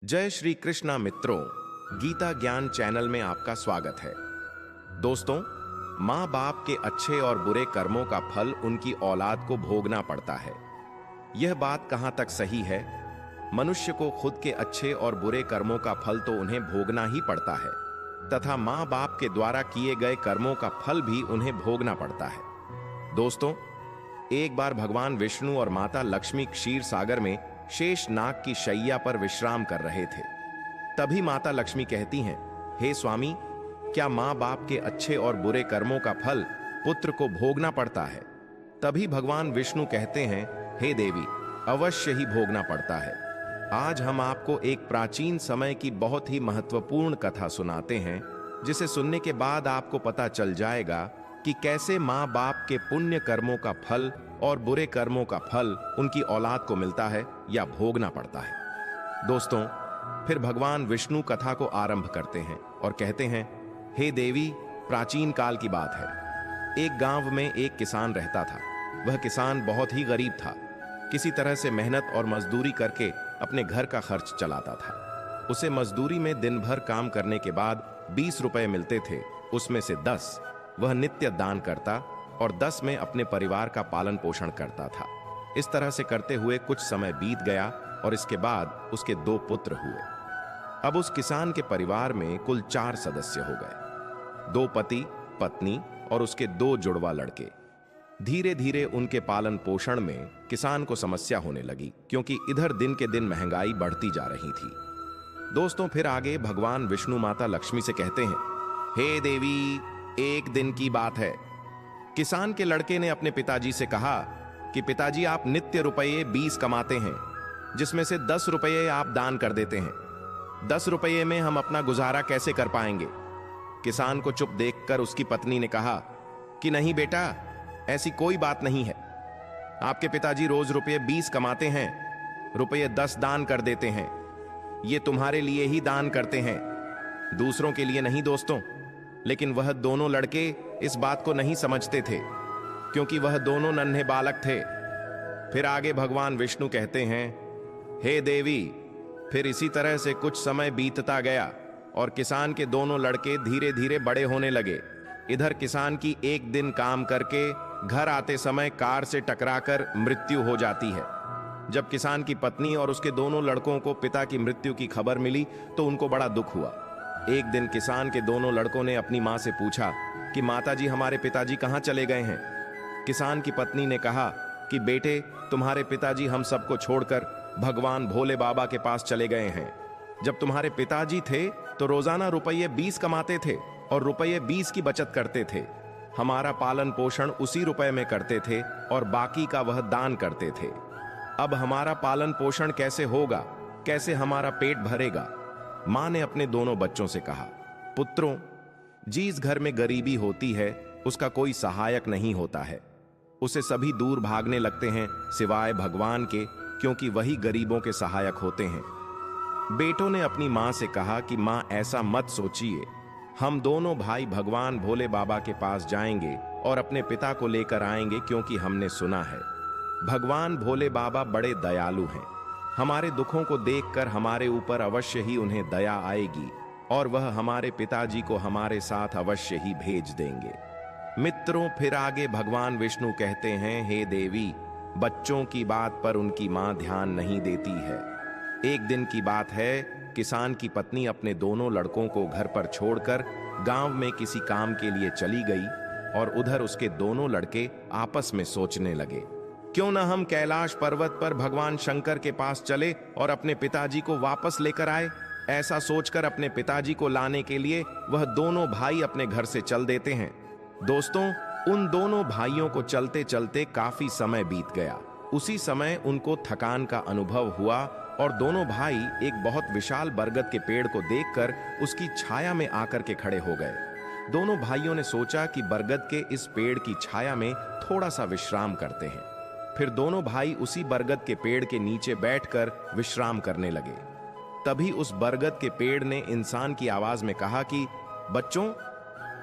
जय श्री कृष्णा मित्रों, गीता ज्ञान चैनल में आपका स्वागत है। दोस्तों, माँ बाप के अच्छे और बुरे कर्मों का फल उनकी औलाद को भोगना पड़ता है। यह बात कहाँ तक सही है? मनुष्य को खुद के अच्छे और बुरे कर्मों का फल तो उन्हें भोगना ही पड़ता है तथा माँ बाप के द्वारा किए गए कर्मों का फल भी उन्हें भोगना पड़ता है। दोस्तों, एक बार भगवान विष्णु और माता लक्ष्मी क्षीर सागर में शेष नाग की शैया पर विश्राम कर रहे थे। तभी माता लक्ष्मी कहती हैं, हे स्वामी, क्या माँ बाप के अच्छे और बुरे कर्मों का फल पुत्र को भोगना पड़ता है? तभी भगवान विष्णु कहते हैं, हे देवी, अवश्य ही भोगना पड़ता है। आज हम आपको एक प्राचीन समय की बहुत ही महत्वपूर्ण कथा सुनाते हैं, जिसे सुनने के बाद आपको पता चल जाएगा कि कैसे माँ बाप के पुण्य कर्मों का फल और बुरे कर्मों का फल उनकी औलाद को मिलता है या भोगना पड़ता है। दोस्तों, फिर भगवान विष्णु कथा को आरंभ करते हैं और कहते हैं, हे देवी, प्राचीन काल की बात है। एक गांव में एक किसान रहता था। वह किसान बहुत ही गरीब था। किसी तरह से मेहनत और मजदूरी करके अपने घर का खर्च चलाता था। उसे मजदूरी में दिन भर काम करने के बाद 20 रुपए मिलते थे। उसमें से 10 वह नित्य दान करता और 10 में अपने परिवार का पालन पोषण करता था। इस तरह से करते हुए कुछ समय बीत गया और इसके बाद उसके 2 पुत्र हुए। अब उस किसान के परिवार में कुल 4 सदस्य हो गए, 2 पति पत्नी और उसके 2 जुड़वा लड़के। धीरे धीरे उनके पालन पोषण में किसान को समस्या होने लगी, क्योंकि इधर दिन के दिन महंगाई बढ़ती जा रही थी। दोस्तों, फिर आगे भगवान विष्णु माता लक्ष्मी से कहते हैं, हे देवी, एक दिन की बात है। किसान के लड़के ने अपने पिताजी से कहा कि पिताजी, आप नित्य रुपये 20 कमाते हैं, जिसमें से 10 रुपये आप दान कर देते हैं। 10 रुपये में हम अपना गुजारा कैसे कर पाएंगे? किसान को चुप देखकर उसकी पत्नी ने कहा कि नहीं बेटा, ऐसी कोई बात नहीं है। आपके पिताजी रोज रुपये 20 कमाते हैं, रुपये 10 दान कर देते हैं। ये तुम्हारे लिए ही दान करते हैं, दूसरों के लिए नहीं। दोस्तों, लेकिन वह दोनों लड़के इस बात को नहीं समझते थे, क्योंकि वह दोनों नन्हे बालक थे। फिर आगे भगवान विष्णु कहते हैं, हे देवी, फिर इसी तरह से कुछ समय बीतता गया और किसान के दोनों लड़के धीरे धीरे बड़े होने लगे। इधर किसान की एक दिन काम करके घर आते समय कार से टकराकर मृत्यु हो जाती है। जब किसान की पत्नी और उसके दोनों लड़कों को पिता की मृत्यु की खबर मिली तो उनको बड़ा दुख हुआ। एक दिन किसान के दोनों लड़कों ने अपनी मां से पूछा कि माताजी, हमारे पिताजी कहाँ चले गए हैं? किसान की पत्नी ने कहा कि बेटे, तुम्हारे पिताजी हम सबको छोड़कर भगवान भोले बाबा के पास चले गए हैं। जब तुम्हारे पिताजी थे तो रोजाना रुपये 20 कमाते थे और रुपये 20 की बचत करते थे। हमारा पालन पोषण उसी रुपए में करते थे और बाकी का वह दान करते थे। अब हमारा पालन पोषण कैसे होगा? कैसे हमारा पेट भरेगा? मां ने अपने दोनों बच्चों से कहा, पुत्रों, जिस घर में गरीबी होती है उसका कोई सहायक नहीं होता है। उसे सभी दूर भागने लगते हैं सिवाय भगवान के, क्योंकि वही गरीबों के सहायक होते हैं। बेटों ने अपनी मां से कहा कि मां, ऐसा मत सोचिए। हम दोनों भाई भगवान भोले बाबा के पास जाएंगे और अपने पिता को लेकर आएंगे, क्योंकि हमने सुना है भगवान भोले बाबा बड़े दयालु हैं। हमारे दुखों को देखकर हमारे ऊपर अवश्य ही उन्हें दया आएगी और वह हमारे पिताजी को हमारे साथ अवश्य ही भेज देंगे। मित्रों, फिर आगे भगवान विष्णु कहते हैं, हे देवी, बच्चों की बात पर उनकी मां ध्यान नहीं देती है। एक दिन की बात है, किसान की पत्नी अपने दोनों लड़कों को घर पर छोड़कर गांव में किसी काम के लिए चली गई और उधर उसके दोनों लड़के आपस में सोचने लगे, क्यों ना हम कैलाश पर्वत पर भगवान शंकर के पास चले और अपने पिताजी को वापस लेकर आए। ऐसा सोचकर अपने पिताजी को लाने के लिए वह दोनों भाई अपने घर से चल देते हैं। दोस्तों, उन दोनों भाइयों को चलते चलते काफी समय बीत गया। उसी समय उनको थकान का अनुभव हुआ और दोनों भाई एक बहुत विशाल बरगद के पेड़ को देखकर उसकी छाया में आकर के खड़े हो गए। दोनों भाइयों ने सोचा कि बरगद के इस पेड़ की छाया में थोड़ा सा विश्राम करते हैं। फिर दोनों भाई उसी बरगद के पेड़ के नीचे बैठकर विश्राम करने लगे। तभी उस बरगद के पेड़ ने इंसान की आवाज में कहा कि बच्चों,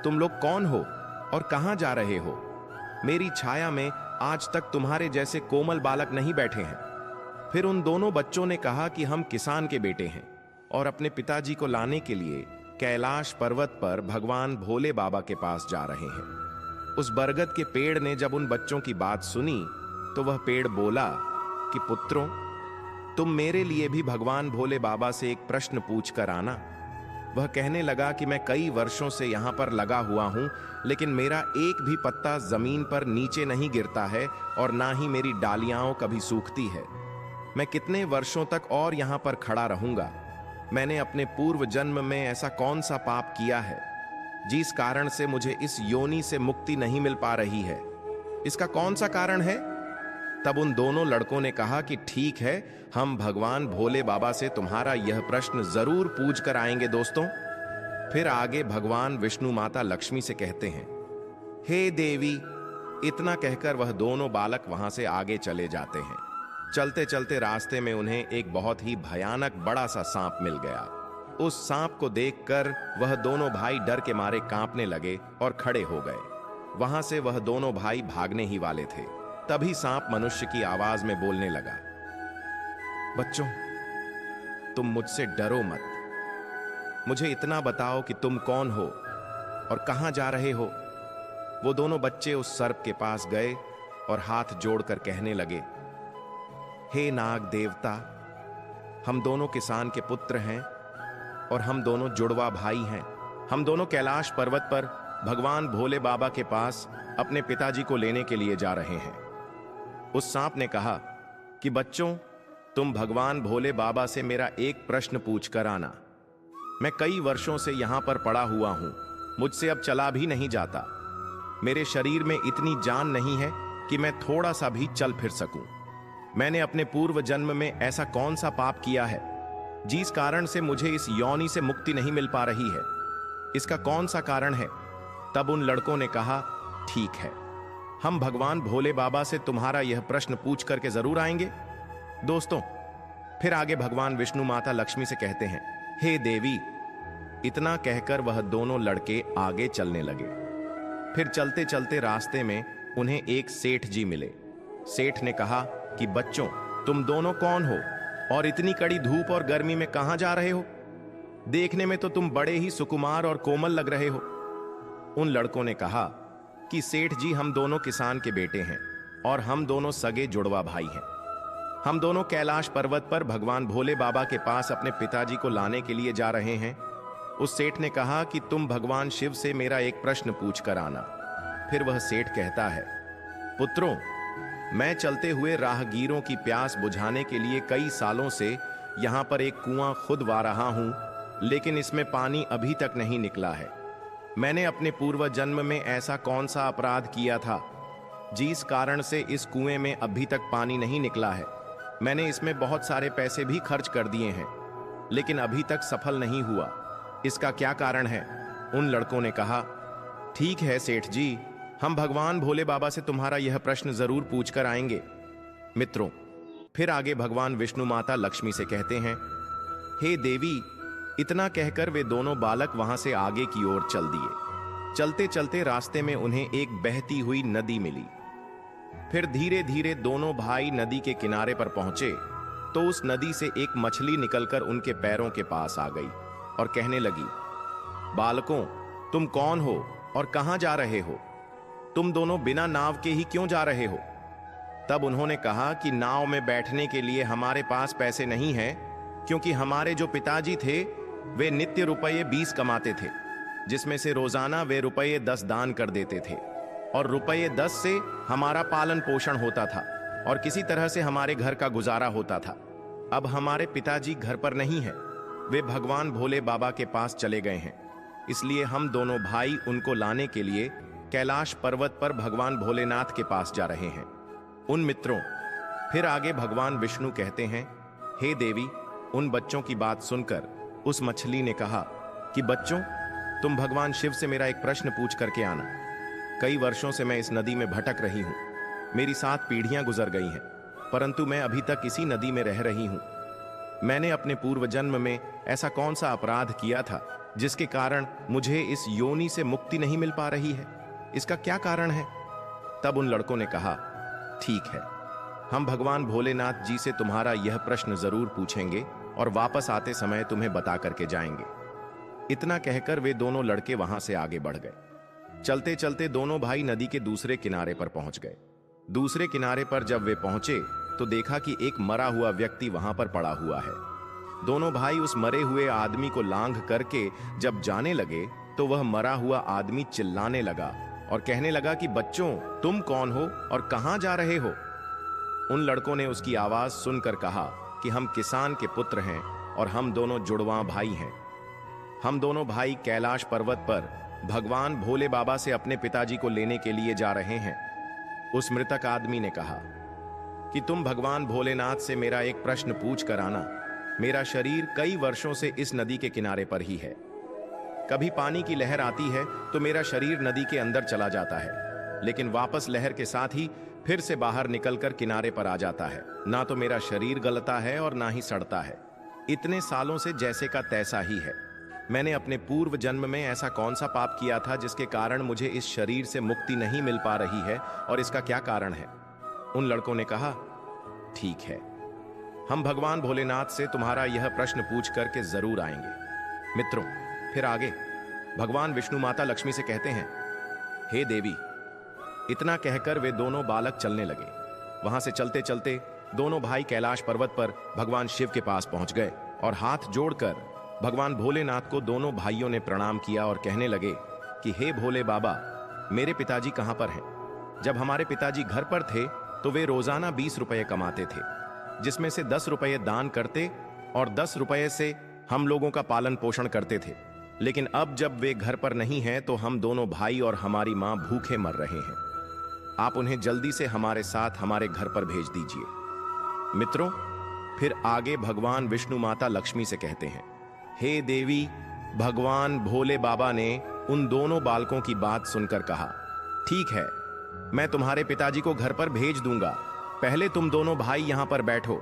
तुम लोग कौन हो और कहां जा रहे हो? मेरी छाया में आज तक तुम्हारे जैसे कोमल बालक नहीं बैठे हैं। फिर उन दोनों बच्चों ने कहा कि हम किसान के बेटे हैं, और अपने पिताजी को लाने के लिए कैलाश पर्वत पर भगवान भोले बाबा के पास जा रहे हैं। उस बरगद के पेड़ ने जब उन बच्चों की बात सुनी तो वह पेड़ बोला कि पुत्रों, तुम मेरे लिए भी भगवान भोले बाबा से एक प्रश्न पूछ कर आना। वह कहने लगा कि मैं कई वर्षों से यहां पर लगा हुआ हूं, लेकिन मेरा एक भी पत्ता जमीन पर नीचे नहीं गिरता है और ना ही मेरी डालियां कभी सूखती है। मैं कितने वर्षों तक और यहां पर खड़ा रहूंगा? मैंने अपने पूर्व जन्म में ऐसा कौन सा पाप किया है जिस कारण से मुझे इस योनि से मुक्ति नहीं मिल पा रही है? इसका कौन सा कारण है? तब उन दोनों लड़कों ने कहा कि ठीक है, हम भगवान भोले बाबा से तुम्हारा यह प्रश्न जरूर पूछ कर आएंगे दोस्तों। फिर आगे भगवान विष्णु माता लक्ष्मी से कहते हैं, हे देवी। इतना कहकर वह दोनों बालक वहां से आगे चले जाते हैं। चलते चलते रास्ते में उन्हें एक बहुत ही भयानक बड़ा सा सांप मिल गया। उस सांप को देखकर वह दोनों भाई डर के मारे कांपने लगे और खड़े हो गए। वहां से वह दोनों भाई भागने ही वाले थे, तभी सांप मनुष्य की आवाज में बोलने लगा, बच्चों, तुम मुझसे डरो मत। मुझे इतना बताओ कि तुम कौन हो और कहां जा रहे हो। वो दोनों बच्चे उस सर्प के पास गए और हाथ जोड़कर कहने लगे, हे नाग देवता, हम दोनों किसान के पुत्र हैं और हम दोनों जुड़वा भाई हैं। हम दोनों कैलाश पर्वत पर भगवान भोले बाबा के पास अपने पिताजी को लेने के लिए जा रहे हैं। उस सांप ने कहा कि बच्चों, तुम भगवान भोले बाबा से मेरा एक प्रश्न पूछ कर आना। मैं कई वर्षों से यहां पर पड़ा हुआ हूं, मुझसे अब चला भी नहीं जाता। मेरे शरीर में इतनी जान नहीं है कि मैं थोड़ा सा भी चल फिर सकूं। मैंने अपने पूर्व जन्म में ऐसा कौन सा पाप किया है जिस कारण से मुझे इस योनि से मुक्ति नहीं मिल पा रही है? इसका कौन सा कारण है? तब उन लड़कों ने कहा, ठीक है, हम भगवान भोले बाबा से तुम्हारा यह प्रश्न पूछ करके जरूर आएंगे। दोस्तों, फिर आगे भगवान विष्णु माता लक्ष्मी से कहते हैं, हे देवी। इतना कहकर वह दोनों लड़के आगे चलने लगे। फिर चलते चलते रास्ते में उन्हें एक सेठ जी मिले। सेठ ने कहा कि बच्चों, तुम दोनों कौन हो और इतनी कड़ी धूप और गर्मी में कहां जा रहे हो? देखने में तो तुम बड़े ही सुकुमार और कोमल लग रहे हो। उन लड़कों ने कहा कि सेठ जी, हम दोनों किसान के बेटे हैं और हम दोनों सगे जुड़वा भाई हैं। हम दोनों कैलाश पर्वत पर भगवान भोले बाबा के पास अपने पिताजी को लाने के लिए जा रहे हैं। उस सेठ ने कहा कि तुम भगवान शिव से मेरा एक प्रश्न पूछ कर आना। फिर वह सेठ कहता है, पुत्रों, मैं चलते हुए राहगीरों की प्यास बुझाने के लिए कई सालों से यहां पर एक कुआं खुदवा रहा हूं, लेकिन इसमें पानी अभी तक नहीं निकला है। मैंने अपने पूर्व जन्म में ऐसा कौन सा अपराध किया था जिस कारण से इस कुएं में अभी तक पानी नहीं निकला है? मैंने इसमें बहुत सारे पैसे भी खर्च कर दिए हैं, लेकिन अभी तक सफल नहीं हुआ। इसका क्या कारण है? उन लड़कों ने कहा, ठीक है सेठ जी, हम भगवान भोले बाबा से तुम्हारा यह प्रश्न जरूर पूछ कर आएंगे। मित्रों, फिर आगे भगवान विष्णु माता लक्ष्मी से कहते हैं, हे देवी। इतना कहकर वे दोनों बालक वहां से आगे की ओर चल दिए। चलते चलते रास्ते में उन्हें एक बहती हुई नदी मिली। फिर धीरे धीरे दोनों भाई नदी के किनारे पर पहुंचे तो उस नदी से एक मछली निकलकर उनके पैरों के पास आ गई और कहने लगी, बालकों, तुम कौन हो और कहां जा रहे हो? तुम दोनों बिना नाव के ही क्यों जा रहे हो? तब उन्होंने कहा कि नाव में बैठने के लिए हमारे पास पैसे नहीं हैं, क्योंकि हमारे जो पिताजी थे वे नित्य रुपये 20 कमाते थे, जिसमें से रोजाना वे रुपये 10 दान कर देते थे और रुपये 10 से हमारा पालन पोषण होता था और किसी तरह से हमारे घर का गुजारा होता था। अब हमारे पिताजी घर पर नहीं है, वे भगवान भोले बाबा के पास चले गए हैं। इसलिए हम दोनों भाई उनको लाने के लिए कैलाश पर्वत पर भगवान भोलेनाथ के पास जा रहे हैं। उन मित्रों, फिर आगे भगवान विष्णु कहते हैं, हे देवी। उन बच्चों की बात सुनकर उस मछली ने कहा कि बच्चों, तुम भगवान शिव से मेरा एक प्रश्न पूछ करके आना। कई वर्षों से मैं इस नदी में भटक रही हूं। मेरी 7 पीढ़ियां गुजर गई हैं, परंतु मैं अभी तक इसी नदी में रह रही हूं। मैंने अपने पूर्व जन्म में ऐसा कौन सा अपराध किया था जिसके कारण मुझे इस योनि से मुक्ति नहीं मिल पा रही है? इसका क्या कारण है? तब उन लड़कों ने कहा, ठीक है, हम भगवान भोलेनाथ जी से तुम्हारा यह प्रश्न जरूर पूछेंगे, और वापस आते समय तुम्हें बता करके जाएंगे। इतना कहकर वे दोनों लड़के वहां से आगे बढ़ गए। चलते चलते दोनों भाई नदी के दूसरे किनारे पर पहुंच गए। दूसरे किनारे पर जब वे पहुंचे तो देखा कि एक मरा हुआ व्यक्ति वहां पर पड़ा हुआ है। दोनों भाई उस मरे हुए आदमी को लांघ करके जब जाने लगे तो वह मरा हुआ आदमी चिल्लाने लगा और कहने लगा कि बच्चों, तुम कौन हो और कहां जा रहे हो? उन लड़कों ने उसकी आवाज सुनकर कहा कि हम किसान के पुत्र हैं और हम दोनों जुड़वां भाई हैं। हम दोनों भाई कैलाश पर्वत पर भगवान भोले बाबा से अपने पिताजी को लेने के लिए जा रहे हैं। उस मृतक आदमी ने कहा कि तुम भगवान भोलेनाथ से मेरा एक प्रश्न पूछ कर आना। मेरा शरीर कई वर्षों से इस नदी के किनारे पर ही है। कभी पानी की लहर आती है तो मेरा शरीर नदी के अंदर चला जाता है, लेकिन वापस लहर के साथ ही फिर से बाहर निकलकर किनारे पर आ जाता है। ना तो मेरा शरीर गलता है और ना ही सड़ता है। इतने सालों से जैसे का तैसा ही है। मैंने अपने पूर्व जन्म में ऐसा कौन सा पाप किया था जिसके कारण मुझे इस शरीर से मुक्ति नहीं मिल पा रही है, और इसका क्या कारण है? उन लड़कों ने कहा, ठीक है, हम भगवान भोलेनाथ से तुम्हारा यह प्रश्न पूछ करके जरूर आएंगे। मित्रों, फिर आगे भगवान विष्णु माता लक्ष्मी से कहते हैं, हे देवी। इतना कहकर वे दोनों बालक चलने लगे। वहां से चलते चलते दोनों भाई कैलाश पर्वत पर भगवान शिव के पास पहुंच गए और हाथ जोड़कर भगवान भोलेनाथ को दोनों भाइयों ने प्रणाम किया और कहने लगे कि हे भोले बाबा, मेरे पिताजी कहां पर हैं? जब हमारे पिताजी घर पर थे तो वे रोजाना 20 रुपए कमाते थे, जिसमें से 10 रुपए दान करते और 10 रुपए से हम लोगों का पालन पोषण करते थे। लेकिन अब जब वे घर पर नहीं हैं तो हम दोनों भाई और हमारी मां भूखे मर रहे हैं। आप उन्हें जल्दी से हमारे साथ हमारे घर पर भेज दीजिए। मित्रों, फिर आगे भगवान विष्णु माता लक्ष्मी से कहते हैं, हे देवी। भगवान भोले बाबा ने उन दोनों बालकों की बात सुनकर कहा, ठीक है, मैं तुम्हारे पिताजी को घर पर भेज दूंगा। पहले तुम दोनों भाई यहां पर बैठो।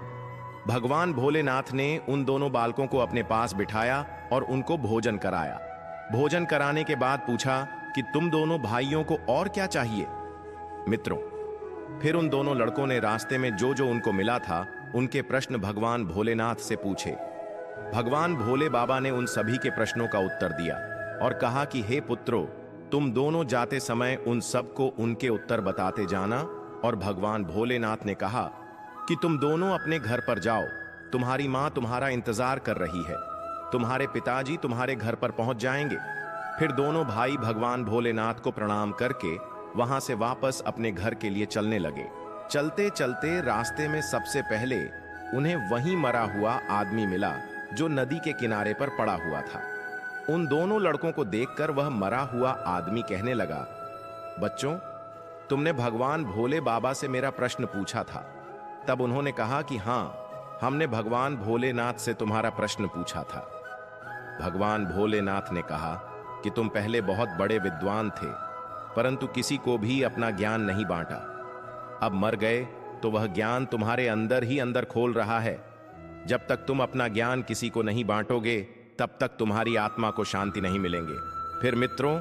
भगवान भोलेनाथ ने उन दोनों बालकों को अपने पास बिठाया और उनको भोजन कराया। भोजन कराने के बाद पूछा कि तुम दोनों भाइयों को और क्या चाहिए? मित्रों, फिर उन दोनों लड़कों ने रास्ते में जो जो उनको मिला था उनके प्रश्न भगवान भोलेनाथ से पूछे। भगवान भोले बाबा ने उन सभी के प्रश्नों का उत्तर दिया और कहा कि हे पुत्रों, तुम दोनों जाते समय उन सबको उनके उत्तर बताते जाना। और भगवान भोलेनाथ ने कहा कि तुम दोनों अपने घर पर जाओ, तुम्हारी मां तुम्हारा इंतजार कर रही है। तुम्हारे पिताजी तुम्हारे घर पर पहुंच जाएंगे। फिर दोनों भाई भगवान भोलेनाथ को प्रणाम करके वहां से वापस अपने घर के लिए चलने लगे। चलते चलते रास्ते में सबसे पहले उन्हें वहीं मरा हुआ आदमी मिला जो नदी के किनारे पर पड़ा हुआ था। उन दोनों लड़कों को देखकर वह मरा हुआ आदमी कहने लगा, बच्चों, तुमने भगवान भोले बाबा से मेरा प्रश्न पूछा था। तब उन्होंने कहा कि हां, हमने भगवान भोलेनाथ से तुम्हारा प्रश्न पूछा था। भगवान भोलेनाथ ने कहा कि तुम पहले बहुत बड़े विद्वान थे, परंतु किसी को भी अपना ज्ञान नहीं बांटा। अब मर गए तो वह ज्ञान तुम्हारे अंदर ही अंदर खोल रहा है। जब तक तुम अपना ज्ञान किसी को नहीं बांटोगे तब तक तुम्हारी आत्मा को शांति नहीं मिलेंगे। फिर मित्रों,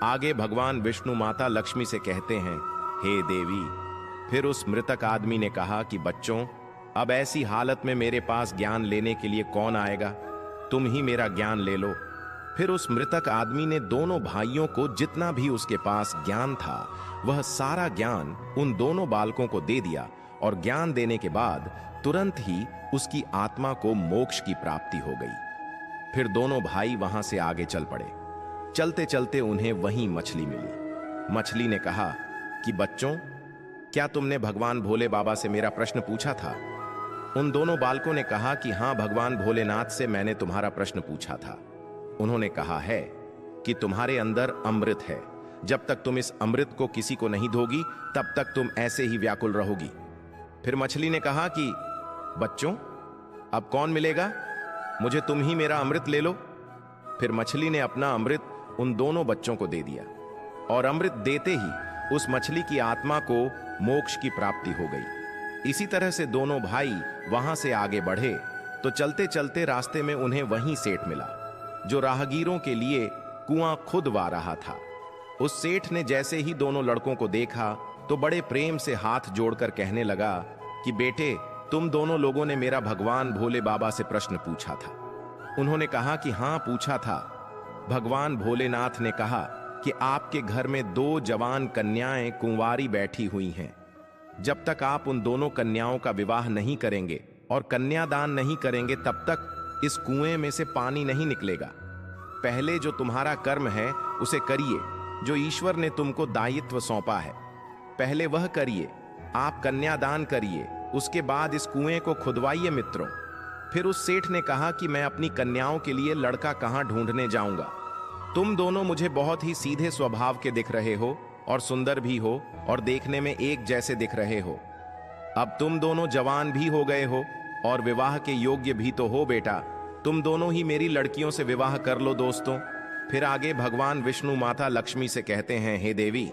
आगे भगवान विष्णु माता लक्ष्मी से कहते हैं, हे देवी। फिर उस मृतक आदमी ने कहा कि बच्चों, अब ऐसी हालत में मेरे पास ज्ञान लेने के लिए कौन आएगा? तुम ही मेरा ज्ञान ले लो। फिर उस मृतक आदमी ने दोनों भाइयों को जितना भी उसके पास ज्ञान था वह सारा ज्ञान उन दोनों बालकों को दे दिया, और ज्ञान देने के बाद तुरंत ही उसकी आत्मा को मोक्ष की प्राप्ति हो गई। फिर दोनों भाई वहां से आगे चल पड़े। चलते चलते उन्हें वहीं मछली मिली। मछली ने कहा कि बच्चों, क्या तुमने भगवान भोले बाबा से मेरा प्रश्न पूछा था? उन दोनों बालकों ने कहा कि हां, भगवान भोलेनाथ से मैंने तुम्हारा प्रश्न पूछा था। उन्होंने कहा है कि तुम्हारे अंदर अमृत है। जब तक तुम इस अमृत को किसी को नहीं दोगी तब तक तुम ऐसे ही व्याकुल रहोगी। फिर मछली ने कहा कि बच्चों, अब कौन मिलेगा? मुझे तुम ही मेरा अमृत ले लो। फिर मछली ने अपना अमृत उन दोनों बच्चों को दे दिया, और अमृत देते ही उस मछली की आत्मा को मोक्ष की प्राप्ति हो गई। इसी तरह से दोनों भाई वहां से आगे बढ़े तो चलते चलते रास्ते में उन्हें वहीं सेठ मिला जो राहगीरों के लिए कुआं खुदवा रहा था। उस सेठ ने जैसे ही दोनों लड़कों को देखा तो बड़े प्रेम से हाथ जोड़कर कहने लगा कि बेटे, तुम दोनों लोगों ने मेरा भगवान भोले बाबा से प्रश्न पूछा था। उन्होंने कहा कि हाँ, पूछा था। भगवान भोलेनाथ ने कहा कि आपके घर में 2 जवान कन्याएं कुंवारी बैठी हुई हैं। जब तक आप उन दोनों कन्याओं का विवाह नहीं करेंगे और कन्यादान नहीं करेंगे, तब तक इस कुएं में से पानी नहीं निकलेगा। पहले जो तुम्हारा कर्म है उसे करिए, जो ईश्वर ने तुमको दायित्व सौंपा है। पहले वह करिए, आप कन्यादान करिए, उसके बाद इस कुएं को खुदवाइए मित्रों। फिर उस सेठ ने कहा कि मैं अपनी कन्याओं के लिए लड़का कहां ढूंढने जाऊंगा। तुम दोनों मुझे बहुत ही सीधे स्वभाव के दिख रहे हो और सुंदर भी हो और देखने में एक जैसे दिख रहे हो। अब तुम दोनों जवान भी हो गए हो और विवाह के योग्य भी तो हो बेटा। तुम दोनों ही मेरी लड़कियों से विवाह कर लो दोस्तों। फिर आगे भगवान विष्णु माता लक्ष्मी से कहते हैं, हे देवी।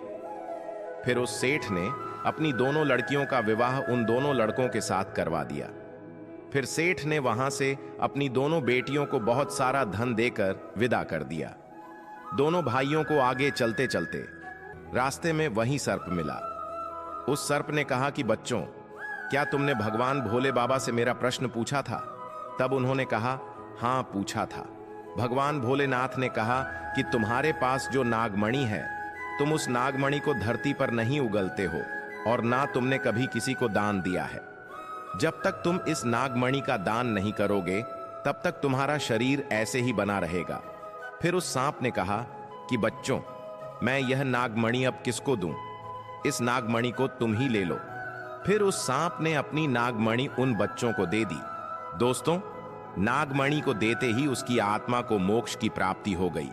फिर उस सेठ ने अपनी दोनों लड़कियों का विवाह उन दोनों लड़कों के साथ करवा दिया। फिर सेठ ने वहां से अपनी दोनों बेटियों को बहुत सारा धन देकर विदा कर दिया। दोनों भाइयों को आगे चलते चलते रास्ते में वही सर्प मिला। उस सर्प ने कहा कि बच्चों, क्या तुमने भगवान भोले बाबा से मेरा प्रश्न पूछा था? तब उन्होंने कहा, हाँ, पूछा था। भगवान भोलेनाथ ने कहा कि तुम्हारे पास जो नागमणि है, तुम उस नागमणि को धरती पर नहीं उगलते हो और ना तुमने कभी किसी को दान दिया है। जब तक तुम इस नागमणि का दान नहीं करोगे, तब तक तुम्हारा शरीर ऐसे ही बना रहेगा। फिर उस सांप ने कहा कि बच्चों, मैं यह नागमणि अब किसको दूं? इस नागमणि को तुम ही ले लो। फिर उस सांप ने अपनी नागमणि उन बच्चों को दे दी। दोस्तों, नागमणि को देते ही उसकी आत्मा को मोक्ष की प्राप्ति हो गई।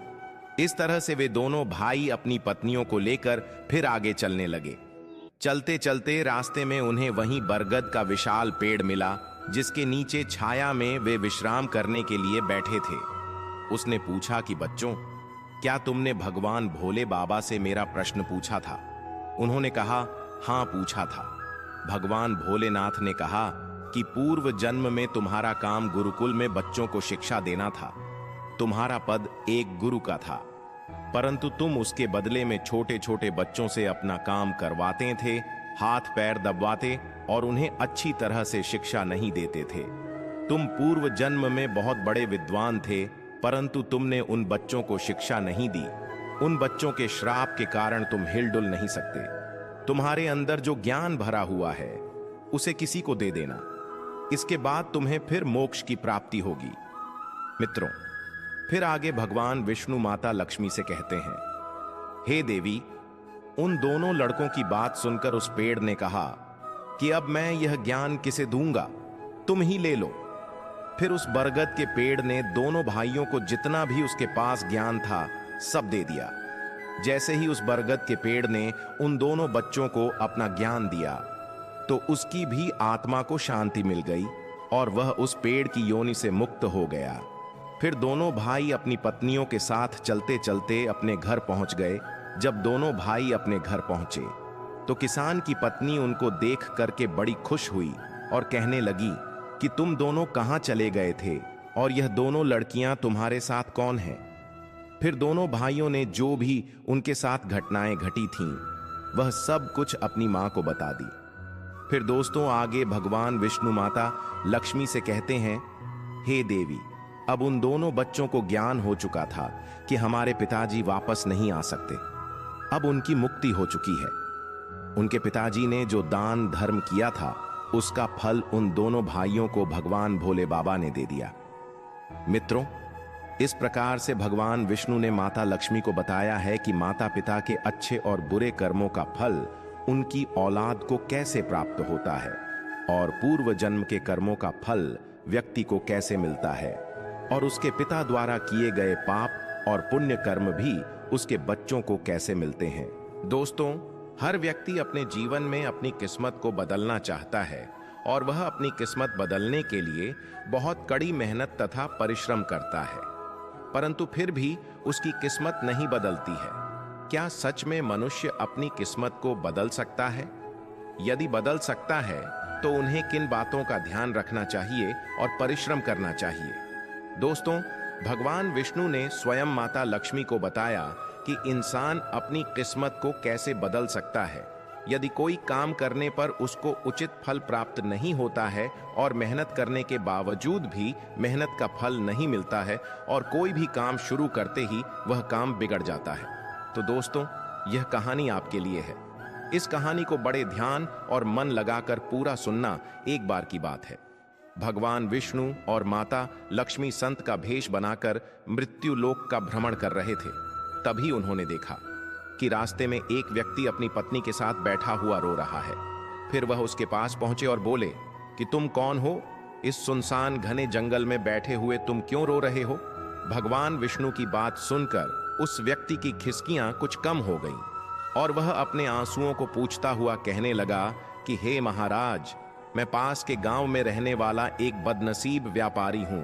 इस तरह से वे दोनों भाई अपनी पत्नियों को लेकर फिर आगे चलने लगे। चलते चलते रास्ते में उन्हें वहीं बरगद का विशाल पेड़ मिला, जिसके नीचे छाया में वे विश्राम करने के लिए बैठे थे। उसने पूछा कि बच्चों, क्या तुमने भगवान भोले बाबा से मेरा प्रश्न पूछा था? उन्होंने कहा, हाँ, पूछा था। भगवान भोलेनाथ ने कहा कि पूर्व जन्म में तुम्हारा काम गुरुकुल में बच्चों को शिक्षा देना था। तुम्हारा पद एक गुरु का था, परंतु तुम उसके बदले में छोटे छोटे बच्चों से अपना काम करवाते थे, हाथ पैर दबवाते और उन्हें अच्छी तरह से शिक्षा नहीं देते थे। तुम पूर्व जन्म में बहुत बड़े विद्वान थे, परंतु तुमने उन बच्चों को शिक्षा नहीं दी। उन बच्चों के श्राप के कारण तुम हिलडुल नहीं सकते। तुम्हारे अंदर जो ज्ञान भरा हुआ है, उसे किसी को दे देना। इसके बाद तुम्हें फिर मोक्ष की प्राप्ति होगी। मित्रों, फिर आगे भगवान विष्णु माता लक्ष्मी से कहते हैं, हे देवी। उन दोनों लड़कों की बात सुनकर उस पेड़ ने कहा कि अब मैं यह ज्ञान किसे दूंगा, तुम ही ले लो। फिर उस बरगद के पेड़ ने दोनों भाइयों को जितना भी उसके पास ज्ञान था सब दे दिया। जैसे ही उस बरगद के पेड़ ने उन दोनों बच्चों को अपना ज्ञान दिया, तो उसकी भी आत्मा को शांति मिल गई और वह उस पेड़ की योनि से मुक्त हो गया। फिर दोनों भाई अपनी पत्नियों के साथ चलते चलते अपने घर पहुंच गए। जब दोनों भाई अपने घर पहुंचे, तो किसान की पत्नी उनको देख करके बड़ी खुश हुई और कहने लगी कि तुम दोनों कहां चले गए थे और यह दोनों लड़कियां तुम्हारे साथ कौन हैं? फिर दोनों भाइयों ने जो भी उनके साथ घटनाएं घटी थीं, वह सब कुछ अपनी मां को बता दी। फिर दोस्तों, आगे भगवान विष्णु माता लक्ष्मी से कहते हैं, हे देवी, अब उन दोनों बच्चों को ज्ञान हो चुका था कि हमारे पिताजी वापस नहीं आ सकते। अब उनकी मुक्ति हो चुकी है। उनके पिताजी ने जो दान धर्म किया था, उसका फल उन दोनों भाइयों को भगवान भोले बाबा ने दे दिया। मित्रों, इस प्रकार से भगवान विष्णु ने माता लक्ष्मी को बताया है कि माता पिता के अच्छे और बुरे कर्मों का फल उनकी औलाद को कैसे प्राप्त होता है और पूर्व जन्म के कर्मों का फल व्यक्ति को कैसे मिलता है और उसके पिता द्वारा किए गए पाप और पुण्य कर्म भी उसके बच्चों को कैसे मिलते हैं। दोस्तों, हर व्यक्ति अपने जीवन में अपनी किस्मत को बदलना चाहता है और वह अपनी किस्मत बदलने के लिए बहुत कड़ी मेहनत तथा परिश्रम करता है, परंतु फिर भी उसकी किस्मत नहीं बदलती है। क्या सच में मनुष्य अपनी किस्मत को बदल सकता है? यदि बदल सकता है, तो उन्हें किन बातों का ध्यान रखना चाहिए और परिश्रम करना चाहिए? दोस्तों, भगवान विष्णु ने स्वयं माता लक्ष्मी को बताया कि इंसान अपनी किस्मत को कैसे बदल सकता है, यदि कोई काम करने पर उसको उचित फल प्राप्त नहीं होता है और मेहनत करने के बावजूद भी मेहनत का फल नहीं मिलता है और कोई भी काम शुरू करते ही वह काम बिगड़ जाता है। तो दोस्तों, यह कहानी आपके लिए है। इस कहानी को बड़े ध्यान और मन लगाकर पूरा सुनना एक बार की बात है। भगवान विष्णु और माता लक्ष्मी संत का भेष बनाकर मृत्यु लोक का भ्रमण कर रहे थे। तभी उन्होंने देखा कि रास्ते में एक व्यक्ति अपनी पत्नी के साथ बैठा हुआ रो रहा है। फिर वह उसके पास पहुंचे और बोले कि तुम कौन हो? इस सुनसान घने जंगल में बैठे हुए तुम क्यों रो रहे हो? भगवान विष्णु की बात सुनकर उस व्यक्ति की खिसकियां कुछ कम हो गईं और वह अपने आंसुओं को पूछता हुआ कहने लगा कि हे महाराज, मैं पास के गांव में रहने वाला एक बदनसीब व्यापारी हूं।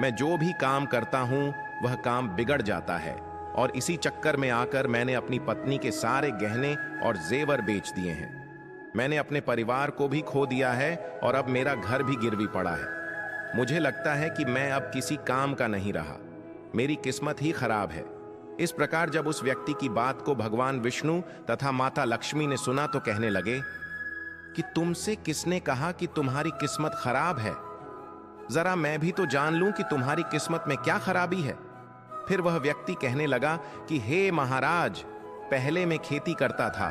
मैं जो भी काम करता हूं वह काम बिगड़ जाता है और इसी चक्कर में आकर मैंने अपनी पत्नी के सारे गहने और जेवर बेच दिए हैं। मैंने अपने परिवार को भी खो दिया है और अब मेरा घर भी गिरवी पड़ा है। मुझे लगता है कि मैं अब किसी काम का नहीं रहा। मेरी किस्मत ही खराब है। इस प्रकार जब उस व्यक्ति की बात को भगवान विष्णु तथा माता लक्ष्मी ने सुना तो कहने लगे कि तुमसे किसने कहा कि तुम्हारी किस्मत खराब है? जरा मैं भी तो जान लूं कि तुम्हारी किस्मत में क्या खराबी है। फिर वह व्यक्ति कहने लगा कि हे महाराज, पहले मैं खेती करता था।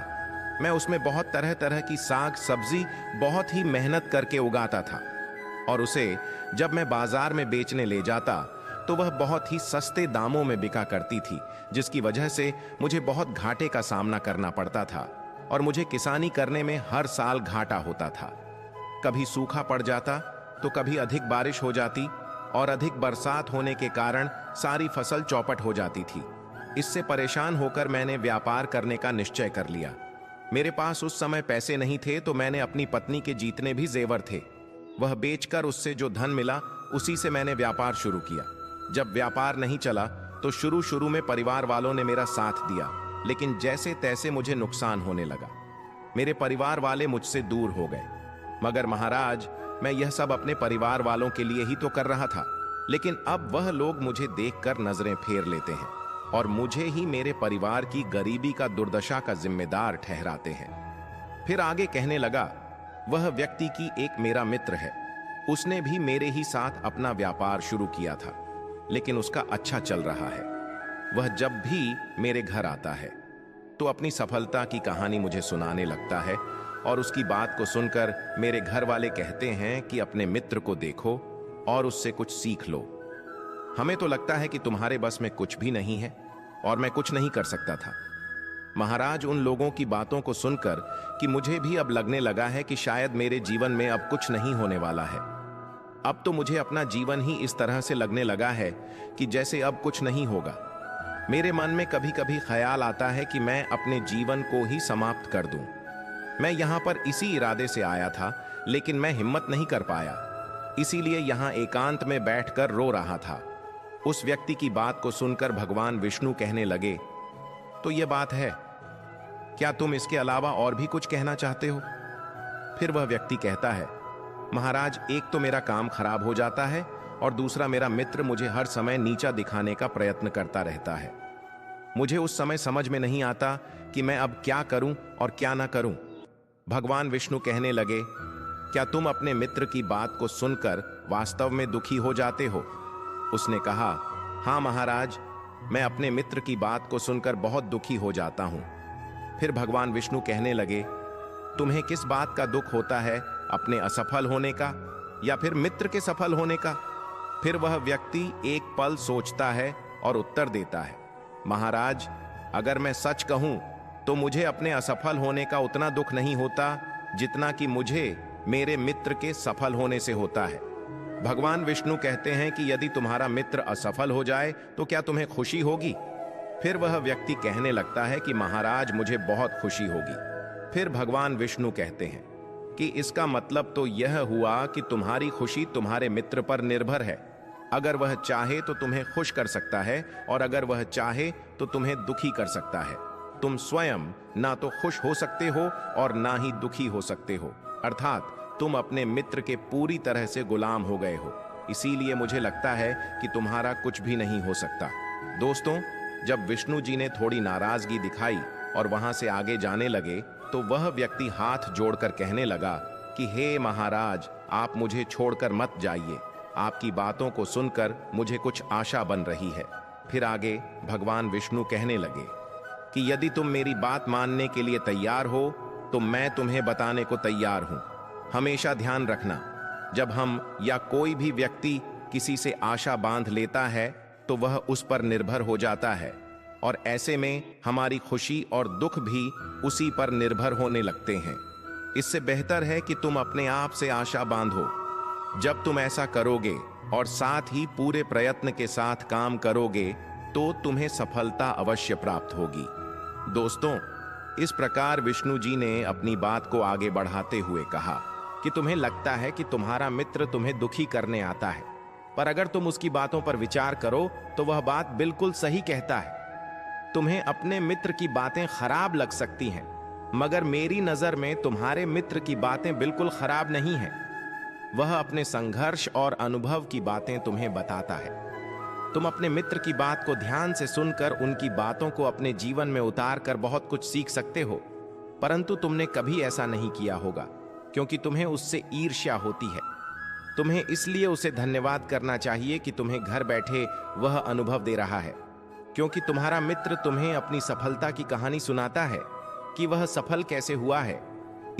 मैं उसमें बहुत तरह तरह की साग सब्जी बहुत ही मेहनत करके उगाता था और उसे जब मैं बाजार में बेचने ले जाता तो वह बहुत ही सस्ते दामों में बिका करती थी, जिसकी वजह से मुझे बहुत घाटे का सामना करना पड़ता था और मुझे किसानी करने में हर साल घाटा होता था। कभी सूखा पड़ जाता तो कभी अधिक बारिश हो जाती और अधिक बरसात होने के कारण सारी फसल चौपट हो जाती थी। इससे परेशान होकर मैंने व्यापार करने का निश्चय कर लिया। मेरे पास उस समय पैसे नहीं थे तो मैंने अपनी पत्नी के जितने भी जेवर थे वह बेचकर उससे जो धन मिला उसी से मैंने व्यापार शुरू किया। जब व्यापार नहीं चला तो शुरू में परिवार वालों ने मेरा साथ दिया, लेकिन जैसे तैसे मुझे नुकसान होने लगा। मेरे परिवार वाले मुझसे दूर हो गए। मगर महाराज, मैं यह सब अपने परिवार वालों के लिए ही तो कर रहा था, लेकिन अब वह लोग मुझे देखकर नजरें फेर लेते हैं और मुझे ही मेरे परिवार की गरीबी का दुर्दशा का जिम्मेदार ठहराते हैं। फिर आगे कहने लगा, वह व्यक्ति की एक मेरा मित्र है। उसने भी मेरे ही साथ अपना व्यापार शुरू किया था, लेकिन उसका अच्छा चल रहा है। वह जब भी मेरे घर आता है तो अपनी सफलता की कहानी मुझे सुनाने लगता है और उसकी बात को सुनकर मेरे घर वाले कहते हैं कि अपने मित्र को देखो और उससे कुछ सीख लो। हमें तो लगता है कि तुम्हारे बस में कुछ भी नहीं है और मैं कुछ नहीं कर सकता था। महाराज, उन लोगों की बातों को सुनकर कि मुझे भी अब लगने लगा है कि शायद मेरे जीवन में अब कुछ नहीं होने वाला है। अब तो मुझे अपना जीवन ही इस तरह से लगने लगा है कि जैसे अब कुछ नहीं होगा। मेरे मन में कभी कभी ख्याल आता है कि मैं अपने जीवन को ही समाप्त कर दूं। मैं यहाँ पर इसी इरादे से आया था, लेकिन मैं हिम्मत नहीं कर पाया, इसीलिए यहाँ एकांत में बैठकर रो रहा था। उस व्यक्ति की बात को सुनकर भगवान विष्णु कहने लगे, तो यह बात है, क्या तुम इसके अलावा और भी कुछ कहना चाहते हो? फिर वह व्यक्ति कहता है, महाराज, एक तो मेरा काम खराब हो जाता है और दूसरा मेरा मित्र मुझे हर समय नीचा दिखाने का प्रयत्न करता रहता है। मुझे उस समय समझ में नहीं आता कि मैं अब क्या करूं और क्या ना करूं। भगवान विष्णु कहने लगे, क्या तुम अपने मित्र की बात को सुनकर वास्तव में दुखी हो जाते हो? उसने कहा, हाँ महाराज, मैं अपने मित्र की बात को सुनकर बहुत दुखी हो जाता हूं। फिर भगवान विष्णु कहने लगे, तुम्हें किस बात का दुख होता है, अपने असफल होने का या फिर मित्र के सफल होने का? फिर वह व्यक्ति एक पल सोचता है और उत्तर देता है, महाराज, अगर मैं सच कहूं तो मुझे अपने असफल होने का उतना दुख नहीं होता जितना कि मुझे मेरे मित्र के सफल होने से होता है। भगवान विष्णु कहते हैं कि यदि तुम्हारा मित्र असफल हो जाए तो क्या तुम्हें खुशी होगी? फिर वह व्यक्ति कहने लगता है कि महाराज, मुझे बहुत खुशी होगी। फिर भगवान विष्णु कहते हैं कि इसका मतलब तो यह हुआ कि तुम्हारी खुशी तुम्हारे मित्र पर निर्भर है। अगर वह चाहे तो तुम्हें खुश कर सकता है और अगर वह चाहे तो तुम्हें दुखी कर सकता है। तुम स्वयं ना तो खुश हो सकते हो और ना ही दुखी हो सकते हो, अर्थात तुम अपने मित्र के पूरी तरह से गुलाम हो गए हो। इसीलिए मुझे लगता है कि तुम्हारा कुछ भी नहीं हो सकता। दोस्तों, जब विष्णु जी ने थोड़ी नाराजगी दिखाई और वहां से आगे जाने लगे तो वह व्यक्ति हाथ जोड़कर कहने लगा कि हे महाराज, आप मुझे छोड़कर मत जाइए। आपकी बातों को सुनकर मुझे कुछ आशा बन रही है। फिर आगे भगवान विष्णु कहने लगे कि यदि तुम मेरी बात मानने के लिए तैयार हो तो मैं तुम्हें बताने को तैयार हूं। हमेशा ध्यान रखना, जब हम या कोई भी व्यक्ति किसी से आशा बांध लेता है तो वह उस पर निर्भर हो जाता है, और ऐसे में हमारी खुशी और दुख भी उसी पर निर्भर होने लगते हैं। इससे बेहतर है कि तुम अपने आप से आशा बांधो। जब तुम ऐसा करोगे और साथ ही पूरे प्रयत्न के साथ काम करोगे तो तुम्हें सफलता अवश्य प्राप्त होगी। दोस्तों, इस प्रकार विष्णु जी ने अपनी बात को आगे बढ़ाते हुए कहा कि तुम्हें लगता है कि तुम्हारा मित्र तुम्हें दुखी करने आता है, पर अगर तुम उसकी बातों पर विचार करो तो वह बात बिल्कुल सही कहता है। तुम्हें अपने मित्र की बातें खराब लग सकती हैं, मगर मेरी नजर में तुम्हारे मित्र की बातें बिल्कुल खराब नहीं हैं। वह अपने संघर्ष और अनुभव की बातें तुम्हें बताता है। तुम अपने मित्र की बात को ध्यान से सुनकर उनकी बातों को अपने जीवन में उतार कर बहुत कुछ सीख सकते हो, परंतु तुमने कभी ऐसा नहीं किया होगा क्योंकि तुम्हें उससे ईर्ष्या होती है। तुम्हें इसलिए उसे धन्यवाद करना चाहिए कि तुम्हें घर बैठे वह अनुभव दे रहा है, क्योंकि तुम्हारा मित्र तुम्हें अपनी सफलता की कहानी सुनाता है कि वह सफल कैसे हुआ है।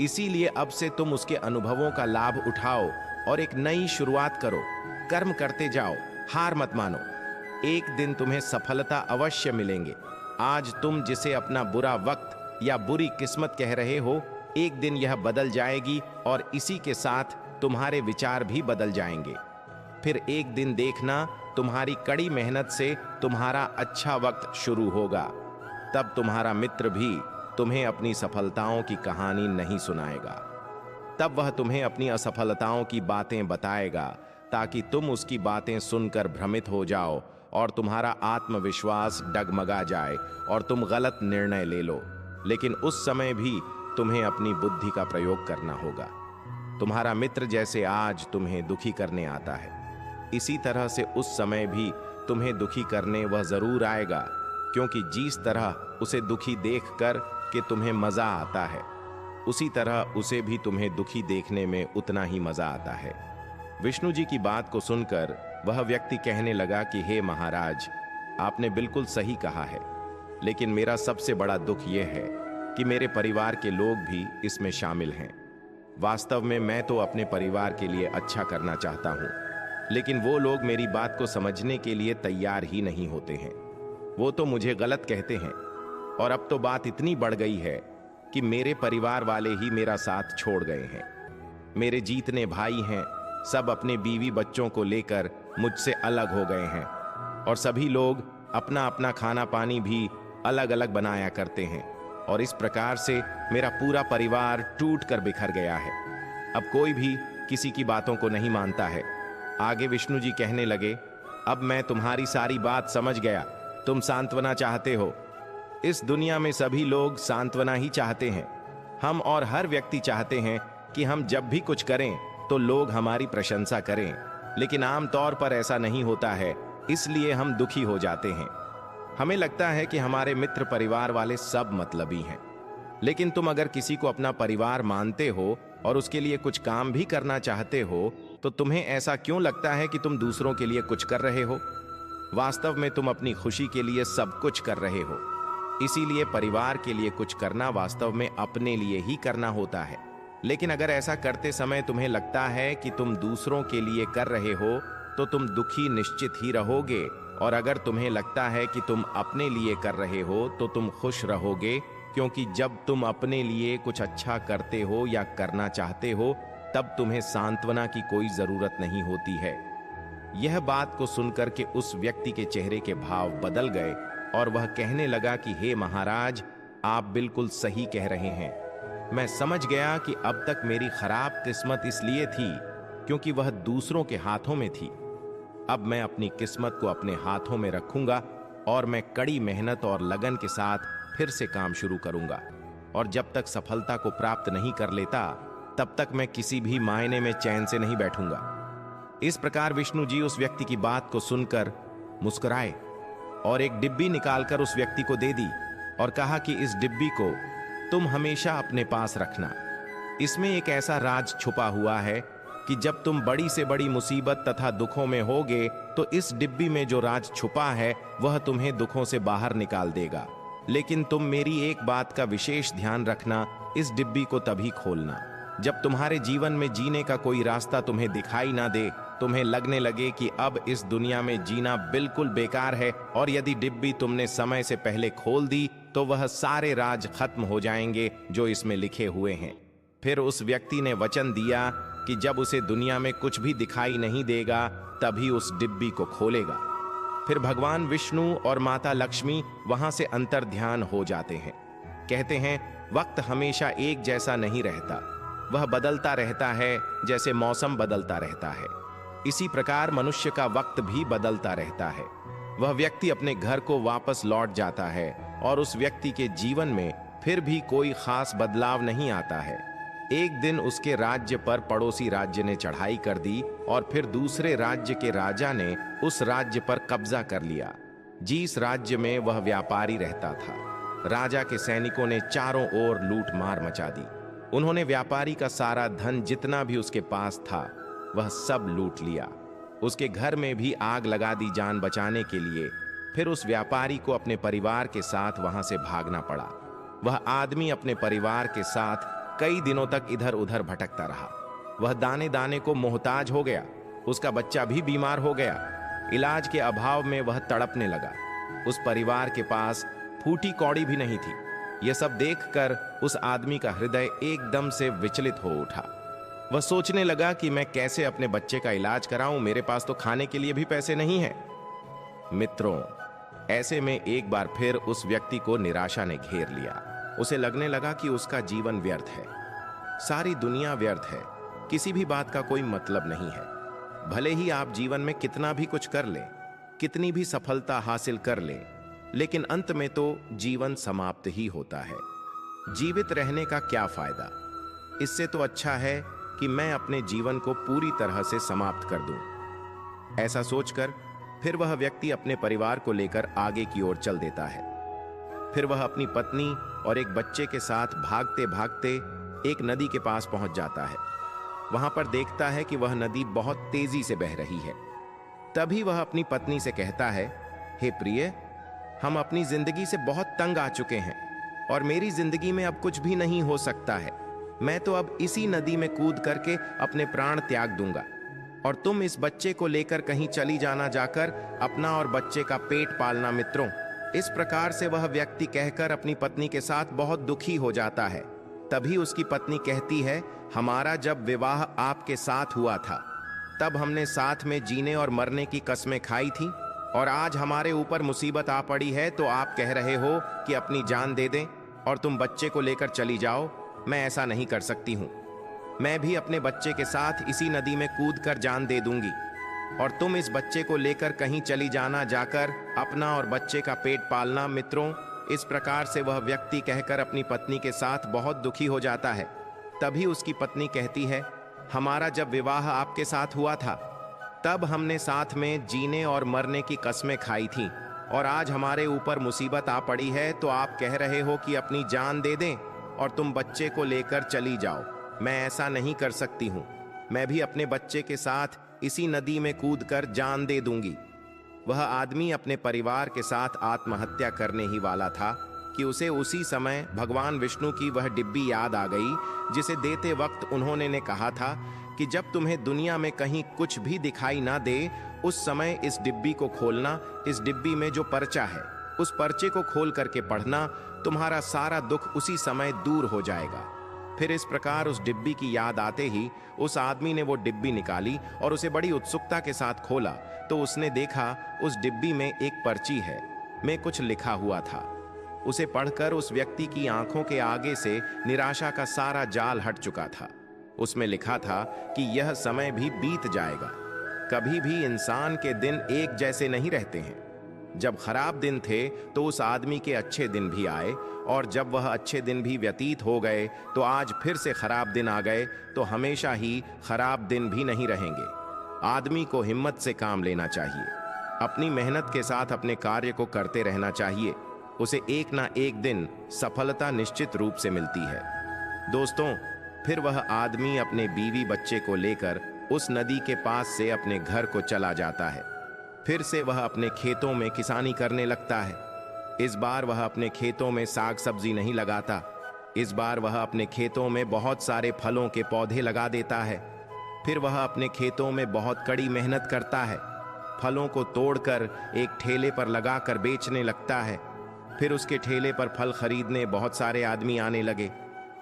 इसीलिए अब से तुम उसके अनुभवों का लाभ उठाओ और एक नई शुरुआत करो। कर्म करते जाओ, हार मत मानो। एक दिन तुम्हें सफलता अवश्य मिलेंगे। आज तुम जिसे अपना बुरा वक्त या बुरी किस्मत कह रहे हो, एक दिन यह बदल जाएगी और इसी के साथ तुम्हारे विचार भी बदल जाएंगे। फिर एक दिन देखना, तुम्हारी कड़ी मेहनत से तुम्हारा अच्छा वक्त शुरू होगा। तब तुम्हारा मित्र भी तुम्हें अपनी सफलताओं की कहानी नहीं सुनाएगा। तब वह तुम्हें अपनी असफलताओं की बातें बताएगा ताकि तुम उसकी बातें सुनकर भ्रमित हो जाओ और तुम्हारा आत्मविश्वास डगमगा जाए और तुम गलत निर्णय ले लो। लेकिन उस समय भी तुम्हें अपनी बुद्धि का प्रयोग करना होगा। तुम्हारा मित्र जैसे आज तुम्हें दुखी करने आता है, इसी तरह से उस समय भी तुम्हें दुखी करने वह जरूर आएगा, क्योंकि जिस तरह उसे दुखी देखकर कि तुम्हें मजा आता है, उसी तरह उसे भी तुम्हें दुखी देखने में उतना ही मजा आता है। विष्णु जी की बात को सुनकर वह व्यक्ति कहने लगा कि हे महाराज, आपने बिल्कुल सही कहा है, लेकिन मेरा सबसे बड़ा दुख यह है कि मेरे परिवार के लोग भी इसमें शामिल हैं। वास्तव में मैं तो अपने परिवार के लिए अच्छा करना चाहता हूँ, लेकिन वो लोग मेरी बात को समझने के लिए तैयार ही नहीं होते हैं। वो तो मुझे गलत कहते हैं, और अब तो बात इतनी बढ़ गई है कि मेरे परिवार वाले ही मेरा साथ छोड़ गए हैं। मेरे जीतने भाई हैं, सब अपने बीवी बच्चों को लेकर मुझसे अलग हो गए हैं, और सभी लोग अपना अपना खाना पानी भी अलग अलग बनाया करते हैं, और इस प्रकार से मेरा पूरा परिवार टूट कर बिखर गया है। अब कोई भी किसी की बातों को नहीं मानता है। आगे विष्णु जी कहने लगे, अब मैं तुम्हारी सारी बात समझ गया। तुम सांत्वना चाहते हो। इस दुनिया में सभी लोग सांत्वना ही चाहते हैं। हम और हर व्यक्ति चाहते हैं कि हम जब भी कुछ करें तो लोग हमारी प्रशंसा करें, लेकिन आमतौर पर ऐसा नहीं होता है, इसलिए हम दुखी हो जाते हैं। हमें लगता है कि हमारे मित्र परिवार वाले सब मतलबी हैं, लेकिन तुम अगर किसी को अपना परिवार मानते हो और उसके लिए कुछ काम भी करना चाहते हो, तो तुम्हें ऐसा क्यों लगता है कि तुम दूसरों के लिए कुछ कर रहे हो? वास्तव में तुम अपनी खुशी के लिए सब कुछ कर रहे हो। इसीलिए परिवार के लिए कुछ करना वास्तव में अपने लिए ही करना होता है। लेकिन अगर ऐसा करते समय तुम्हें लगता है कि तुम दूसरों के लिए कर रहे हो, तो तुम दुखी निश्चित ही रहोगे, और अगर तुम्हें लगता है कि तुम अपने लिए कर रहे हो तो तुम खुश रहोगे, क्योंकि जब तुम अपने लिए कुछ अच्छा करते हो या करना चाहते हो, तब तुम्हें सांत्वना की कोई जरूरत नहीं होती है। यह बात को सुनकर के उस व्यक्ति के चेहरे के भाव बदल गए और वह कहने लगा कि हे महाराज, आप बिल्कुल सही कह रहे हैं। मैं समझ गया कि अब तक मेरी खराब किस्मत इसलिए थी क्योंकि वह दूसरों के हाथों में थी। अब मैं अपनी किस्मत को अपने हाथों में रखूंगा और मैं कड़ी मेहनत और लगन के साथ फिर से काम शुरू करूंगा, और जब तक सफलता को प्राप्त नहीं कर लेता तब तक मैं किसी भी मायने में चैन से नहीं बैठूंगा। इस प्रकार विष्णु जी उस व्यक्ति की बात को सुनकर मुस्कुराए और एक डिब्बी निकालकर उस व्यक्ति को दे दी और कहा कि इस डिब्बी को तुम हमेशा अपने पास रखना। इसमें एक ऐसा राज छुपा हुआ है कि जब तुम बड़ी से बड़ी मुसीबत तथा दुखों में होगे तो इस डिब्बी में जो राज छुपा है वह तुम्हें दुखों से बाहर निकाल देगा। लेकिन तुम मेरी एक बात का विशेष ध्यान रखना, इस डिब्बी को तभी खोलना जब तुम्हारे जीवन में जीने का कोई रास्ता तुम्हें दिखाई ना दे, तुम्हें लगने लगे कि अब इस दुनिया में जीना बिल्कुल बेकार है, और यदि डिब्बी तुमने समय से पहले खोल दी तो वह सारे राज खत्म हो जाएंगे जो इसमें लिखे हुए हैं। फिर उस व्यक्ति ने वचन दिया कि जब उसे दुनिया में कुछ भी दिखाई नहीं देगा तभी उस डिब्बी को खोलेगा। फिर भगवान विष्णु और माता लक्ष्मी वहां से अंतर्ध्यान हो जाते हैं। कहते हैं वक्त हमेशा एक जैसा नहीं रहता, वह बदलता रहता है जैसे मौसम बदलता रहता है। इसी प्रकार मनुष्य का वक्त भी बदलता रहता है। वह व्यक्ति अपने घर को वापस लौट जाता है और उस व्यक्ति के जीवन में फिर भी कोई खास बदलाव नहीं आता है। एक दिन उसके राज्य पर पड़ोसी राज्य ने चढ़ाई कर दी और फिर दूसरे राज्य के राजा ने उस राज्य पर कब्जा कर लिया। जिस राज्य में वह व्यापारी रहता था, राजा के सैनिकों ने चारों ओर लूट मार मचा दी। उन्होंने व्यापारी का सारा धन जितना भी उसके पास था वह सब लूट लिया। उसके घर में भी आग लगा दी जान बचाने के लिए। फिर उस व्यापारी को अपने परिवार के साथ वहां से भागना पड़ा। वह आदमी अपने परिवार के साथ कई दिनों तक इधर उधर भटकता रहा। वह दाने दाने को मोहताज हो गया। उसका बच्चा भी बीमार हो गया। इलाज के अभाव में वह तड़पने लगा। उस परिवार के पास फूटी कौड़ी भी नहीं थी। यह सब देखकर उस आदमी का हृदय एकदम से विचलित हो उठा। वह सोचने लगा कि मैं कैसे अपने बच्चे का इलाज कराऊं, मेरे पास तो खाने के लिए भी पैसे नहीं हैं। मित्रों, ऐसे में एक बार फिर उस व्यक्ति को निराशा ने घेर लिया। उसे लगने लगा कि उसका जीवन व्यर्थ है, सारी दुनिया व्यर्थ है, किसी भी बात का कोई मतलब नहीं है। भले ही आप जीवन में कितना भी कुछ कर लें, कितनी भी सफलता हासिल कर लें, लेकिन अंत में तो जीवन समाप्त ही होता है। जीवित रहने का क्या फायदा? इससे तो अच्छा है कि मैं अपने जीवन को पूरी तरह से समाप्त कर दूं। ऐसा सोचकर फिर वह व्यक्ति अपने परिवार को लेकर आगे की ओर चल देता है। फिर वह अपनी पत्नी और एक बच्चे के साथ भागते भागते एक नदी के पास पहुंच जाता है। वहां पर देखता है कि वह नदी बहुत तेजी से बह रही है। तभी वह अपनी पत्नी से कहता है, हे प्रिय, हम अपनी जिंदगी से बहुत तंग आ चुके हैं और मेरी जिंदगी में अब कुछ भी नहीं हो सकता है। मैं तो अब इसी नदी में कूद करके अपने प्राण त्याग दूंगा और तुम इस बच्चे को लेकर कहीं चली जाना, जाकर अपना और बच्चे का पेट पालना। मित्रों, इस प्रकार से वह व्यक्ति कहकर अपनी पत्नी के साथ बहुत दुखी हो जाता है। तभी उसकी पत्नी कहती है, हमारा जब विवाह आपके साथ हुआ था तब हमने साथ में जीने और मरने की कस्में खाई थी, और आज हमारे ऊपर मुसीबत आ पड़ी है तो आप कह रहे हो कि अपनी जान दे दें और तुम बच्चे को लेकर चली जाओ। मैं ऐसा नहीं कर सकती हूँ। मैं भी अपने बच्चे के साथ इसी नदी में कूद कर जान दे दूंगी और तुम इस बच्चे को लेकर कहीं चली जाना, जाकर अपना और बच्चे का पेट पालना। मित्रों, इस प्रकार से वह व्यक्ति कहकर अपनी पत्नी के साथ बहुत दुखी हो जाता है। तभी उसकी पत्नी कहती है, हमारा जब विवाह आपके साथ हुआ था तब हमने साथ में जीने और मरने की कस्में खाई थीं, और आज हमारे ऊपर मुसीबत आ पड़ी है तो आप कह रहे हो कि अपनी जान दे दें और तुम बच्चे को लेकर चली जाओ। मैं ऐसा नहीं कर सकती हूँ। मैं भी अपने बच्चे के साथ इसी नदी में कूदकर जान दे दूंगी। वह आदमी अपने परिवार के साथ आत्महत्या करने ही वाला था कि उसे उसी समय भगवान विष्णु की वह डिब्बी याद आ गई, जिसे देते वक्त उन्होंने ने कहा था कि जब तुम्हें दुनिया में कहीं कुछ भी दिखाई ना दे, उस समय इस डिब्बी को खोलना। इस डिब्बी में जो पर्चा है उस पर्चे को खोल करके पढ़ना, तुम्हारा सारा दुख उसी समय दूर हो जाएगा। फिर इस प्रकार उस डिब्बी की याद आते ही उस आदमी ने वो डिब्बी निकाली और उसे बड़ी उत्सुकता के साथ खोला तो उसने देखा उस डिब्बी में एक पर्ची है, में कुछ लिखा हुआ था। उसे पढ़कर उस व्यक्ति की आंखों के आगे से निराशा का सारा जाल हट चुका था। उसमें लिखा था कि यह समय भी बीत जाएगा। कभी भी इंसान के दिन एक जैसे नहीं रहते हैं। जब खराब दिन थे तो उस आदमी के अच्छे दिन भी आए, और जब वह अच्छे दिन भी व्यतीत हो गए तो आज फिर से खराब दिन आ गए, तो हमेशा ही खराब दिन भी नहीं रहेंगे। आदमी को हिम्मत से काम लेना चाहिए, अपनी मेहनत के साथ अपने कार्य को करते रहना चाहिए। उसे एक ना एक दिन सफलता निश्चित रूप से मिलती है। दोस्तों, फिर वह आदमी अपने बीवी बच्चे को लेकर उस नदी के पास से अपने घर को चला जाता है। फिर से वह अपने खेतों में किसानी करने लगता है। इस बार वह अपने खेतों में साग सब्जी नहीं लगाता। इस बार वह अपने खेतों में बहुत सारे फलों के पौधे लगा देता है। फिर वह अपने खेतों में बहुत कड़ी मेहनत करता है। फलों को तोड़कर एक ठेले पर लगाकर बेचने लगता है। फिर उसके ठेले पर फल खरीदने बहुत सारे आदमी आने लगे।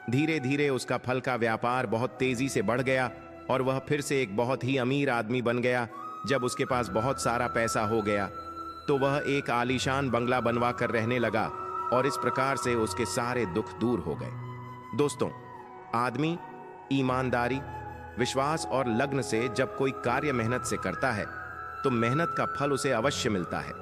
धीरे धीरे उसका फल का व्यापार बहुत तेजी से बढ़ गया और वह फिर से एक बहुत ही अमीर आदमी बन गया। जब उसके पास बहुत सारा पैसा हो गया तो वह एक आलीशान बंगला बनवा कर रहने लगा और इस प्रकार से उसके सारे दुख दूर हो गए। दोस्तों, आदमी ईमानदारी, विश्वास और लगन से जब कोई कार्य मेहनत से करता है तो मेहनत का फल उसे अवश्य मिलता है।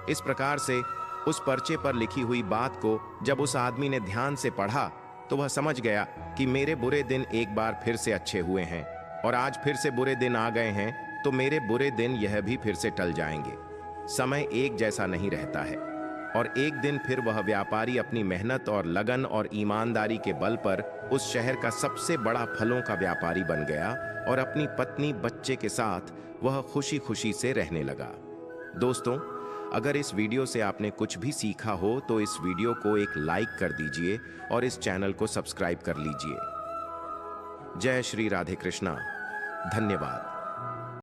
इस प्रकार से उस पर्चे पर लिखी हुई बात को जब उस आदमी ने ध्यान से पढ़ा तो वह समझ गया कि मेरे बुरे दिन एक बार फिर से अच्छे हुए हैं और आज फिर से बुरे दिन आ गए हैं तो मेरे बुरे दिन यह भी फिर से टल जाएंगे। समय एक जैसा नहीं रहता है और एक दिन फिर वह व्यापारी अपनी मेहनत और लगन और ईमानदारी के बल पर उस शहर का सबसे बड़ा फलों का व्यापारी बन गया और अपनी पत्नी बच्चे के साथ वह खुशी खुशी से रहने लगा। दोस्तों, अगर इस वीडियो से आपने कुछ भी सीखा हो तो इस वीडियो को एक लाइक कर दीजिए और इस चैनल को सब्सक्राइब कर लीजिए। जय श्री राधे कृष्णा। धन्यवाद।